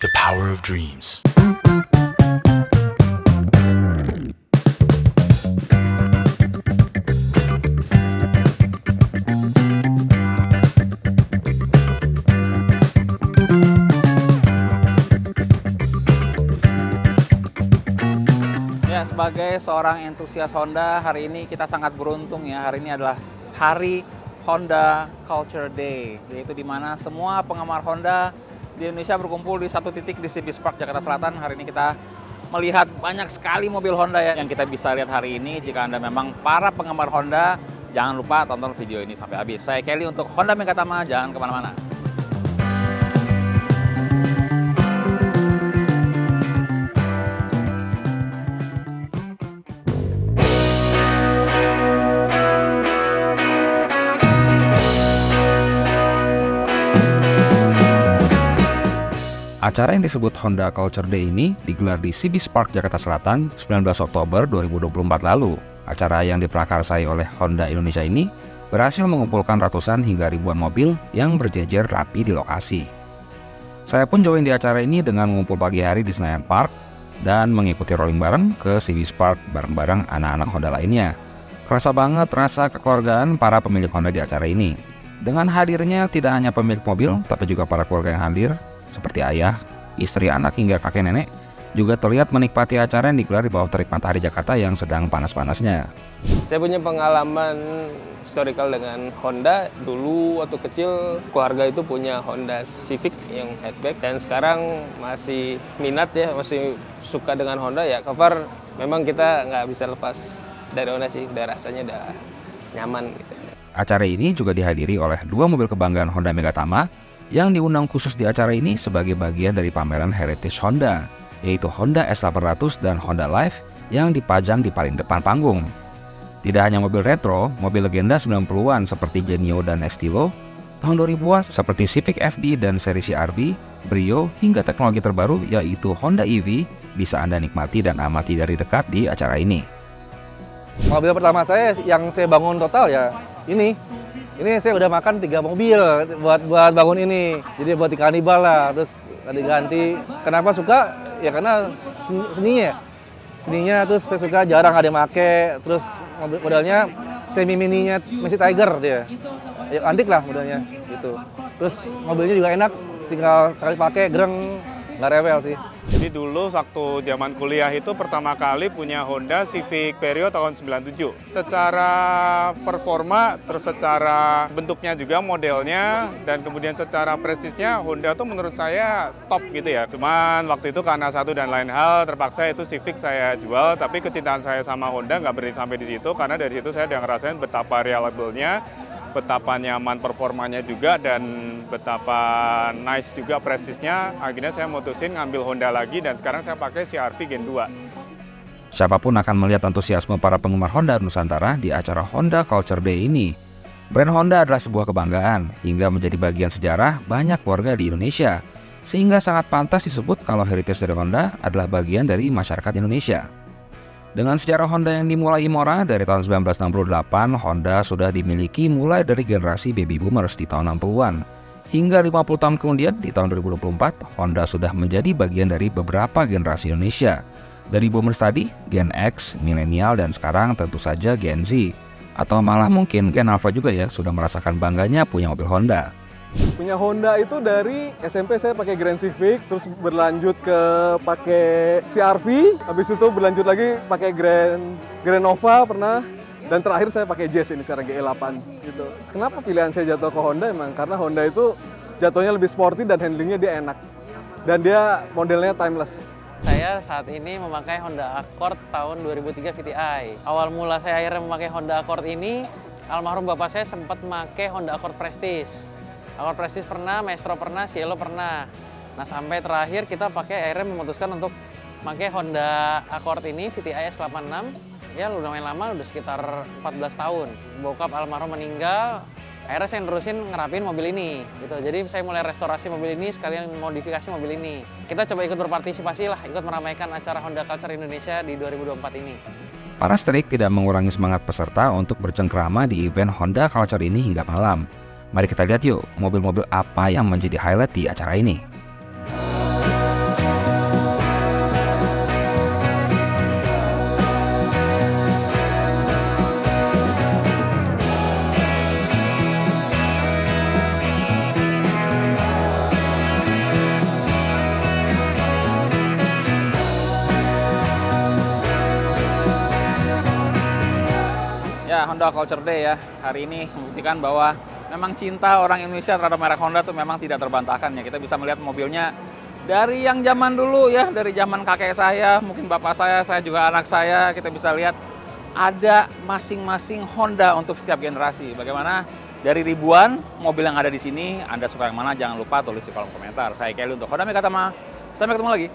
The power of dreams. Ya, sebagai seorang entusias Honda, hari ini kita sangat beruntung ya. Hari ini adalah hari Honda Culture Day, yaitu di mana semua penggemar Honda di Indonesia berkumpul di satu titik di Cibis Park, Jakarta Selatan. Hari ini kita melihat banyak sekali mobil Honda ya yang kita bisa lihat hari ini. Jika Anda memang para penggemar Honda, jangan lupa tonton video ini sampai habis. Saya Kelly untuk Honda Megatama, jangan kemana-mana. Acara yang disebut Honda Culture Day ini digelar di Cibis Park, Jakarta Selatan, 19 Oktober 2024 lalu. Acara yang diprakarsai oleh Honda Indonesia ini berhasil mengumpulkan ratusan hingga ribuan mobil yang berjejer rapi di lokasi. Saya pun join di acara ini dengan mengumpul pagi hari di Senayan Park dan mengikuti rolling bareng ke Cibis Park bareng-bareng anak-anak Honda lainnya. Kerasa banget rasa kekeluargaan para pemilik Honda di acara ini. Dengan hadirnya tidak hanya pemilik mobil, tapi juga para keluarga yang hadir, seperti ayah, istri, anak, hingga kakek nenek, juga terlihat menikmati acara yang digelar di bawah terik matahari Jakarta yang sedang panas-panasnya. Saya punya pengalaman historical dengan Honda. Dulu waktu kecil keluarga itu punya Honda Civic yang hatchback, dan sekarang masih minat ya, masih suka dengan Honda ya. Cover memang kita nggak bisa lepas dari Honda sih, udah rasanya udah nyaman gitu. Acara ini juga dihadiri oleh dua mobil kebanggaan Honda Megatama yang diundang khusus di acara ini sebagai bagian dari pameran Heritage Honda, yaitu Honda S800 dan Honda Life yang dipajang di paling depan panggung. Tidak hanya mobil retro, mobil legenda 90-an seperti Genio dan Estilo, tahun 2000-an seperti Civic FD dan seri CR-V, Brio, hingga teknologi terbaru yaitu Honda EV bisa Anda nikmati dan amati dari dekat di acara ini. Mobil pertama saya yang saya bangun total ya ini saya udah makan 3 mobil buat bangun ini. Jadi buat di kanibal lah, terus ganti-ganti. Kenapa suka? Ya karena seninya. Seninya terus saya suka, jarang ada yang make. Terus modelnya semi mininya Messi Tiger dia. Ya, antik lah modelnya gitu. Terus mobilnya juga enak, tinggal sekali pakai gereng, nggak rewel sih. Jadi dulu waktu zaman kuliah itu pertama kali punya Honda Civic Vario tahun 97. Secara performa, terus secara bentuknya juga modelnya, dan kemudian secara prestisnya Honda tuh menurut saya top gitu ya. Cuman waktu itu karena satu dan lain hal terpaksa itu Civic saya jual, tapi kecintaan saya sama Honda nggak berhenti sampai di situ, karena dari situ saya udah ngerasain betapa reliable-nya, betapa nyaman performanya juga, dan betapa nice juga prestisnya. Akhirnya saya mutusin ngambil Honda lagi, dan sekarang saya pakai CR-V Gen 2. Siapapun akan melihat antusiasme para penggemar Honda Nusantara di acara Honda Culture Day ini. Brand Honda adalah sebuah kebanggaan hingga menjadi bagian sejarah banyak keluarga di Indonesia, sehingga sangat pantas disebut kalau heritage dari Honda adalah bagian dari masyarakat Indonesia. Dengan sejarah Honda yang dimulai Imora dari tahun 1968, Honda sudah dimiliki mulai dari generasi baby boomers di tahun 60-an. Hingga 50 tahun kemudian, di tahun 2024, Honda sudah menjadi bagian dari beberapa generasi Indonesia. Dari boomers tadi, Gen X, milenial, dan sekarang tentu saja Gen Z. Atau malah mungkin Gen Alpha juga ya, sudah merasakan bangganya punya mobil Honda. Punya Honda itu dari SMP saya pakai Grand Civic, terus berlanjut ke pakai CR-V, habis itu berlanjut lagi pakai Grand Nova pernah, dan terakhir saya pakai Jazz ini sekarang GL8 gitu. Kenapa pilihan saya jatuh ke Honda? Emang karena Honda itu jatuhnya lebih sporty dan handlingnya dia enak, dan dia modelnya timeless. Saya saat ini memakai Honda Accord tahun 2003 VTI. Awal mula saya akhirnya memakai Honda Accord ini, almarhum bapak saya sempat memakai Honda Accord Prestige. Accord Prestige pernah, Maestro pernah, Cielo pernah. Nah sampai terakhir kita akhirnya memutuskan untuk pakai Honda Accord ini VTI S86. Ya lumayan lama, udah sekitar 14 tahun. Bokap almarhum meninggal, akhirnya saya nerusin ngerapin mobil ini. Gitu. Jadi saya mulai restorasi mobil ini, sekalian modifikasi mobil ini. Kita coba ikut berpartisipasi lah, ikut meramaikan acara Honda Culture Indonesia di 2024 ini. Para strik tidak mengurangi semangat peserta untuk bercengkrama di event Honda Culture ini hingga malam. Mari kita lihat yuk, mobil-mobil apa yang menjadi highlight di acara ini. Honda Culture Day ya. Hari ini membuktikan bahwa memang cinta orang Indonesia terhadap merek Honda tuh memang tidak terbantahkan ya. Kita bisa melihat mobilnya dari yang zaman dulu ya, dari zaman kakek saya, mungkin bapak saya juga anak saya, kita bisa lihat ada masing-masing Honda untuk setiap generasi. Bagaimana dari ribuan mobil yang ada di sini, Anda suka yang mana? Jangan lupa tulis di kolom komentar. Saya Kelly untuk Honda Megatama. Sampai ketemu lagi.